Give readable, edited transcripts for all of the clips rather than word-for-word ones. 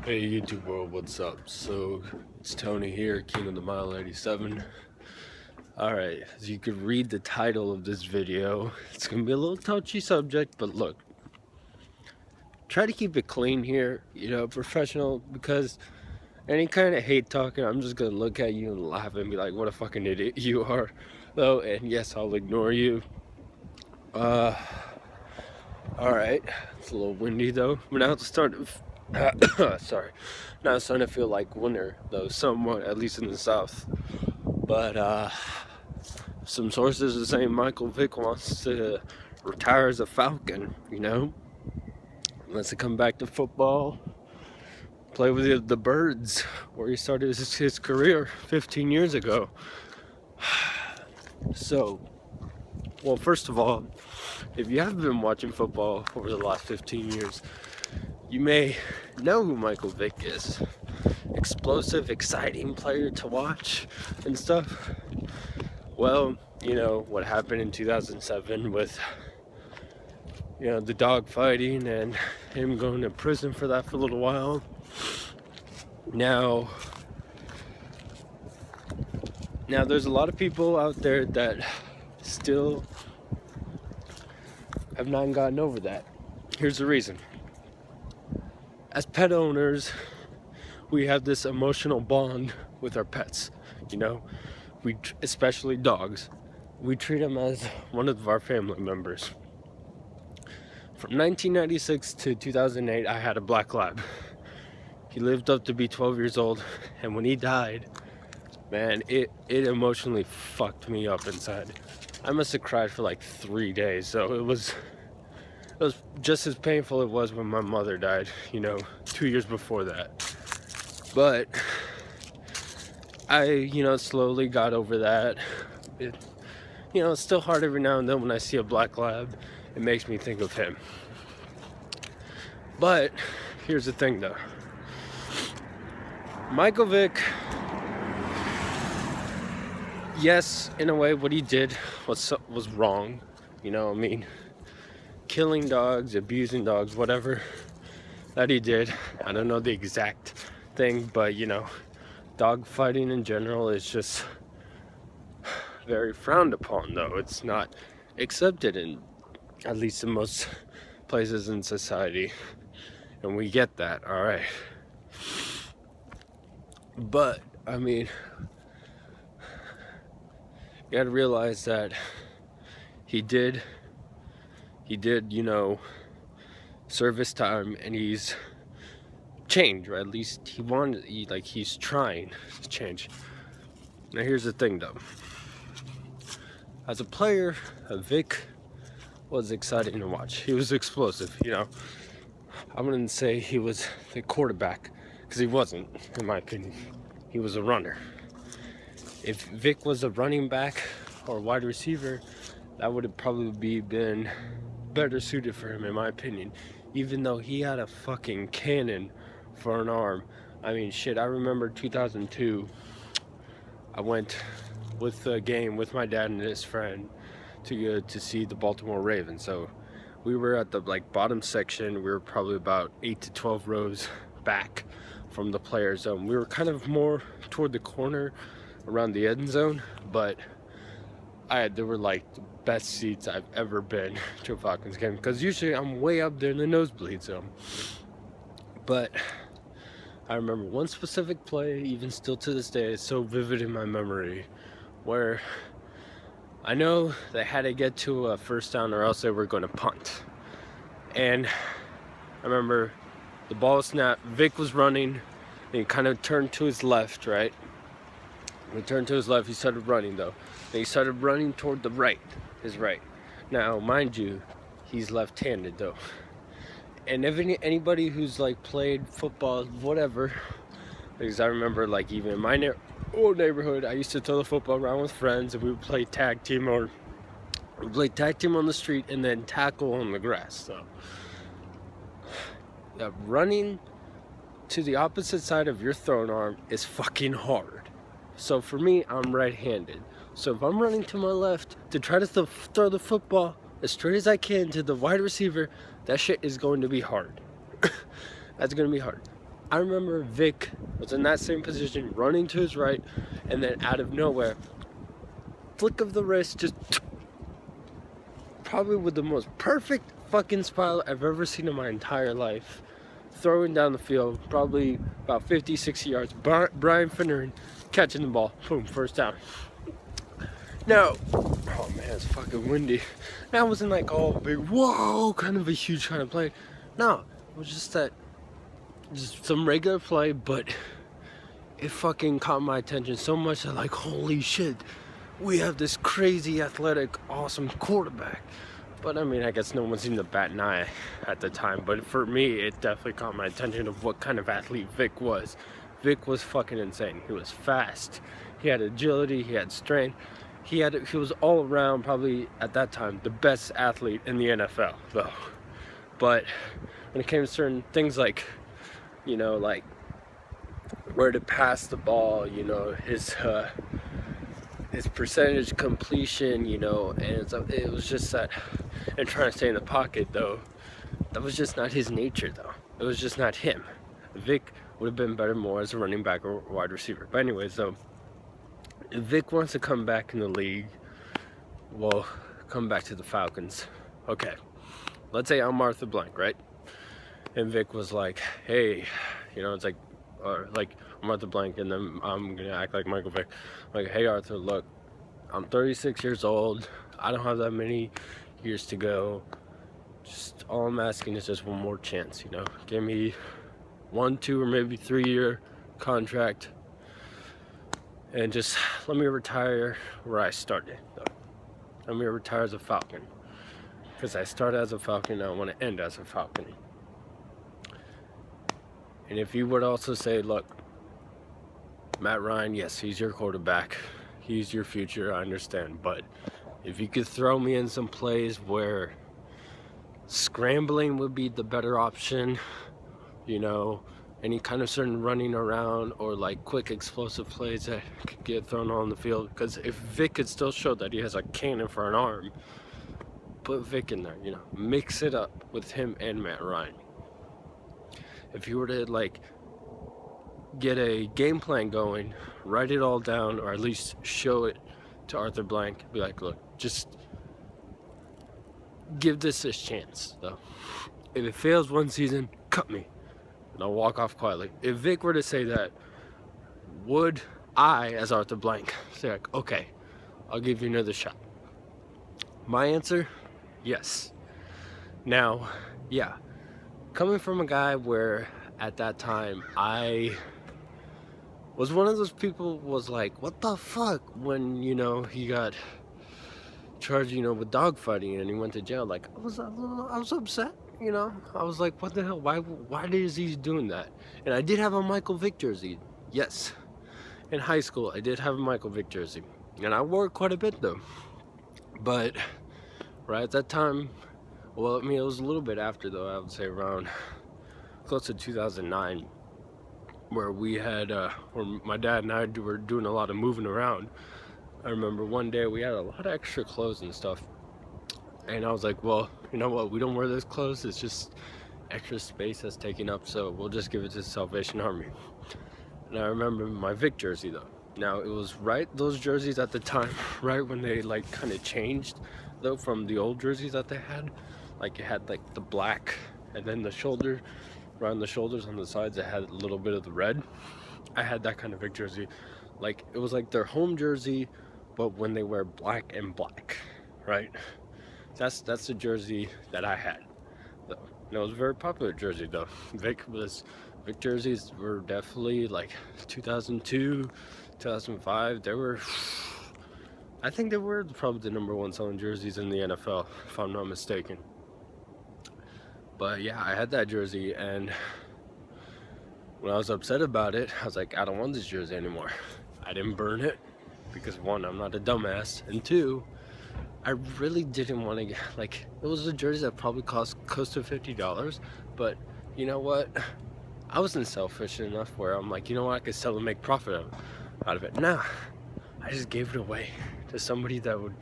Hey YouTube world, what's up? So it's Tony here, King of the Mile 87. Alright, as you could read the title of this video, it's gonna be a little touchy subject, but look, try to keep it clean here, professional, because any kind of hate talking, I'm just gonna look at you and laugh and be like, what a fucking idiot you are, though, and yes, I'll ignore you. Alright, it's a little windy though, but now it's starting to sorry. Now it's starting to feel like winter though, somewhat, at least in the south. But some sources are saying Michael Vick wants to retire as a Falcon, Wants to come back to football, play with the Birds, where he started his career 15 years ago. So, well, first of all, if you have been watching football over the last 15 years, you may know who Michael Vick is. Explosive, exciting player to watch and stuff. Well, what happened in 2007 with, the dog fighting and him going to prison for that for a little while. Now there's a lot of people out there that still have not gotten over that. Here's the reason. As pet owners, we have this emotional bond with our pets, we, especially dogs, we treat them as one of our family members. From 1996 to 2008, I had a black lab. He lived up to be 12 years old, and when he died, man, it emotionally fucked me up inside. I must have cried for like 3 days, so it was just as painful as it was when my mother died, 2 years before that. But I, slowly got over that. It's still hard every now and then when I see a black lab. It makes me think of him. But here's the thing, though. Michael Vick, yes, in a way, what he did was wrong. Killing dogs, abusing dogs, whatever that he did. I don't know the exact thing, but dog fighting in general is just very frowned upon, though. It's not accepted in, at least in most places in society, and we get that, all right. But you gotta realize that he did serve his time, and he's changed, or at least he's trying to change. Now here's the thing, though. As a player, Vick was exciting to watch. He was explosive, I wouldn't say he was the quarterback, because he wasn't, in my opinion. He was a runner. If Vick was a running back or wide receiver, that would have probably been better suited for him, in my opinion. Even though he had a fucking cannon for an arm. I remember 2002, I went with a game with my dad and his friend to see the Baltimore Ravens. So we were at the bottom section. We were probably about 8 to 12 rows back from the player zone. We were kind of more toward the corner around the end zone, but there were the best seats I've ever been to a Falcons game, because usually I'm way up there in the nosebleed zone. But I remember one specific play, even still to this day, it's so vivid in my memory, where I know they had to get to a first down or else they were going to punt. And I remember the ball snapped, Vick was running, and he kind of turned to his left, right? When he turned to his left, he started running, though. And he started running toward the right, his right. Now, mind you, he's left-handed, though. And if anybody who's played football, whatever, because I remember even in my old neighborhood, I used to throw the football around with friends, and we would play tag team, or we play tag team on the street and then tackle on the grass. So running to the opposite side of your throwing arm is fucking hard. So for me, I'm right-handed. So if I'm running to my left to try to throw the football as straight as I can to the wide receiver, that shit is going to be hard. That's going to be hard. I remember Vick was in that same position, running to his right, and then out of nowhere, flick of the wrist, just probably with the most perfect fucking smile I've ever seen in my entire life. Throwing down the field, probably about 50, 60 yards. Brian Finneran catching the ball. Boom, first down. Now, oh man, it's fucking windy. That wasn't like all big, whoa, kind of a huge kind of play. No, it was just some regular play, but it fucking caught my attention so much that like, holy shit, we have this crazy athletic, awesome quarterback. But I mean, I guess no one seemed to bat an eye at the time. But for me, it definitely caught my attention of what kind of athlete Vick was. Vick was fucking insane. He was fast. He had agility. He had strength. He was all around, probably at that time, the best athlete in the NFL, though. But when it came to certain things like, you know, like where to pass the ball, you know, his percentage completion, you know, and it was just that, and trying to stay in the pocket, though, that was just not his nature, though. It was just not him. Vick would have been better more as a running back or wide receiver. But anyways, though, if Vick wants to come back in the league, well, come back to the Falcons. Okay, let's say I'm Arthur Blank, right? And Vick was like, hey, you know, it's like, or like, I'm Arthur Blank, and then I'm gonna act like Michael Vick. Like, hey Arthur, look, I'm 36 years old. I don't have that many years to go. Just all I'm asking is just one more chance, you know. Give me 1, 2, or maybe 3-year contract, and just let me retire where I started, though. Let me retire as a Falcon, because I started as a Falcon, and I want to end as a Falcon. And if you would also say, look, Matt Ryan, yes, he's your quarterback, he's your future, I understand, but if you could throw me in some plays where scrambling would be the better option, you know, any kind of certain running around or like quick explosive plays that could get thrown on the field, because if Vick could still show that he has a cannon for an arm, put Vick in there, you know, mix it up with him and Matt Ryan. If you were to like get a game plan going, write it all down, or at least show it to Arthur Blank, be like, look, just give this a chance, though. If it fails one season, cut me, and I'll walk off quietly. If Vick were to say that, would I, as Arthur Blank, say like, okay, I'll give you another shot? My answer, yes. Now, yeah, coming from a guy where at that time I was one of those people was like, what the fuck, when, you know, he got charged, you know, with dogfighting and he went to jail. Like, I was upset, you know. I was like, what the hell, why is he doing that? And I did have a Michael Vick jersey, yes. In high school, I did have a Michael Vick jersey, and I wore it quite a bit, though. But right at that time, well, I mean, it was a little bit after, though. I would say around close to 2009, where we had, where my dad and I were doing a lot of moving around. I remember one day we had a lot of extra clothes and stuff, and I was like, well, you know what, we don't wear those clothes, it's just extra space that's taken up, so we'll just give it to the Salvation Army. And I remember my Vick jersey, though. Now, it was right, those jerseys at the time, right when they like kind of changed, though, from the old jerseys that they had. Like, it had like the black, and then the shoulder, around the shoulders on the sides, it had a little bit of the red. I had that kind of Vick jersey. Like, it was like their home jersey, but when they wear black and black, right? That's the jersey that I had, though. And it was a very popular jersey, though. Vick jerseys were definitely like 2002, 2005. I think they were probably the #1 selling jerseys in the NFL, if I'm not mistaken. But yeah, I had that jersey, and when I was upset about it, I was like, I don't want this jersey anymore. I didn't burn it because, one, I'm not a dumbass, and two, I really didn't want to get, like, it was a jersey that probably cost close to $50, but you know what? I wasn't selfish enough where I'm like, you know what, I could sell and make profit out of it. Nah, I just gave it away to somebody that would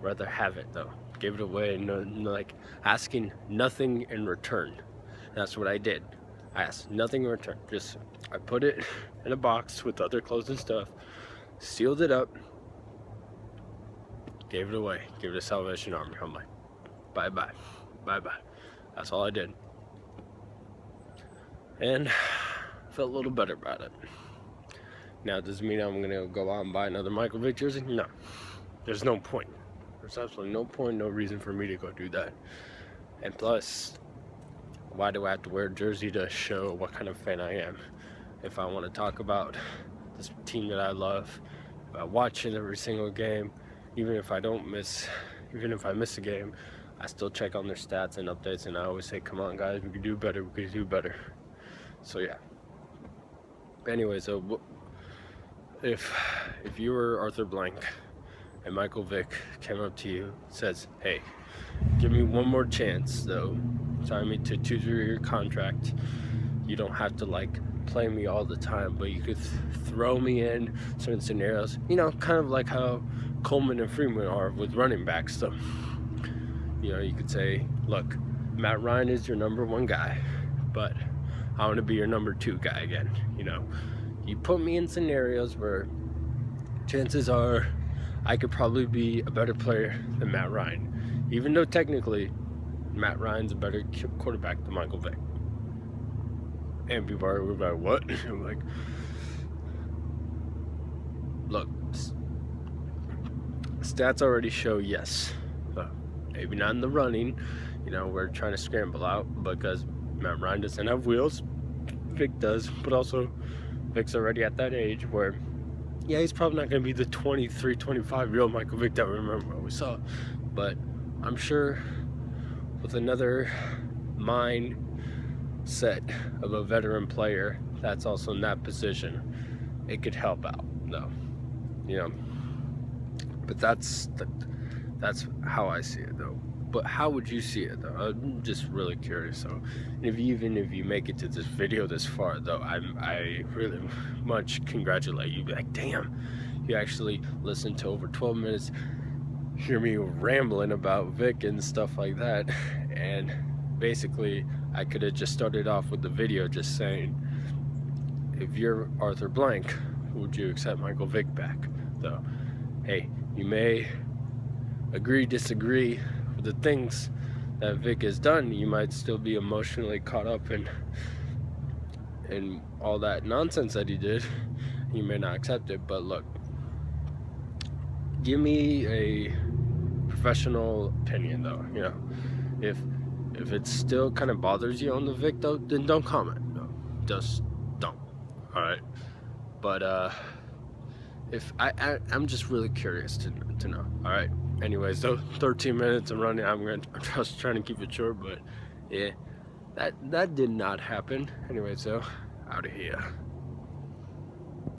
rather have it, though. Gave it away, no, like, asking nothing in return. And that's what I did. I asked nothing in return. Just, I put it in a box with other clothes and stuff, sealed it up, gave it away, gave it to Salvation Army. I'm like, bye-bye, bye-bye. That's all I did. And felt a little better about it. Now, does it mean I'm gonna go out and buy another Michael Vick jersey? No. There's no point. There's absolutely no point, no reason for me to go do that. And plus, why do I have to wear a jersey to show what kind of fan I am? If I want to talk about this team that I love, if I watch it every single game, even if I miss a game, I still check on their stats and updates, and I always say, come on guys, we can do better, we can do better. So yeah. Anyway, so if you were Arthur Blank and Michael Vick came up to you, says, hey, give me one more chance though, sign me to a 2-3-year contract, you don't have to like play me all the time, but you could throw me in certain scenarios, you know, kind of like how Coleman and Freeman are with running backs. So, you know, you could say, look, Matt Ryan is your number 1 guy, but I want to be your number 2 guy again. You know, you put me in scenarios where chances are I could probably be a better player than Matt Ryan, even though technically Matt Ryan's a better quarterback than Michael Vick. And people are like, what? I'm like, look, stats already show yes. Maybe not in the running, you know, we're trying to scramble out because Matt Ryan doesn't have wheels. Vick does, but also Vick's already at that age where, yeah, he's probably not going to be the 23, 25-year-old Michael Vick that we remember what we saw. But I'm sure with another mindset of a veteran player that's also in that position, it could help out, though. You know, but that's how I see it, though. But how would you see it, though? I'm just really curious. So, even if you make it to this video this far, though, I really much congratulate you. Be like, damn, you actually listened to over 12 minutes, hear me rambling about Vick and stuff like that. And basically, I could have just started off with the video just saying, if you're Arthur Blank, would you accept Michael Vick back? Though, hey, you may agree, disagree with the things that Vick has done. You might still be emotionally caught up in all that nonsense that he did. You may not accept it, but look, give me a professional opinion, though. You know, if it still kind of bothers you on the Vick, though, then don't comment. No, just don't. All right, but if I'm just really curious to know. All right. Anyways, though, 13 minutes I'm running. I'm just trying to keep it short, but yeah, that did not happen. Anyway, so out of here.